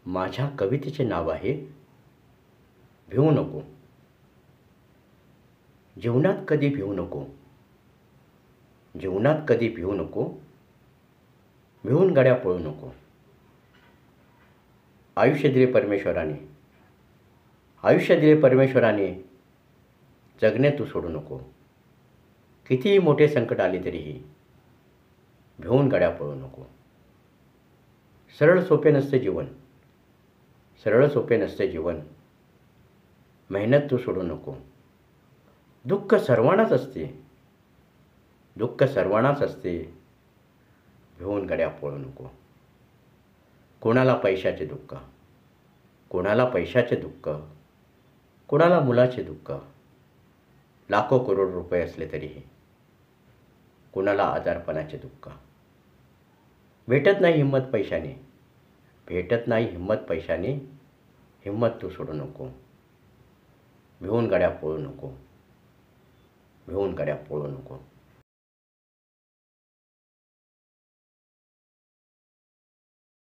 माझ्या कवितेचे नाव आहे भिवू नको. जीवनात कधी भिवू नको. जीवनात कधी भिवू नको. भिवून गड्या पळू नको. आयुष्य दिले परमेश्वराने. आयुष्य दिले परमेश्वराने. जगणे तू सोडू नको. कितीही मोठे संकट आले तरीही भिवून गड्या पळू नको. सरळ सोपे नसते जीवन. सरळ सोपे नसते जीवन. मेहनत तू सोडू नको. दुःख सर्वांनाच असते. दुःख सर्वांनाच असते. भिवून गड्या पळू नको. कोणाला पैशाचे दुःख. कोणाला पैशाचे दुःख. कोणाला मुलाचे दुःख. लाखो करोड रुपये असले तरीही कोणाला आजारपणाचे दुःख. भेटत नाही हिंमत पैशाने. भेटत नाही हिंमत पैशाने. हिंमत तू सोडू नको. भिवून गड्या पळू नको. भिवून गड्या पळू नको.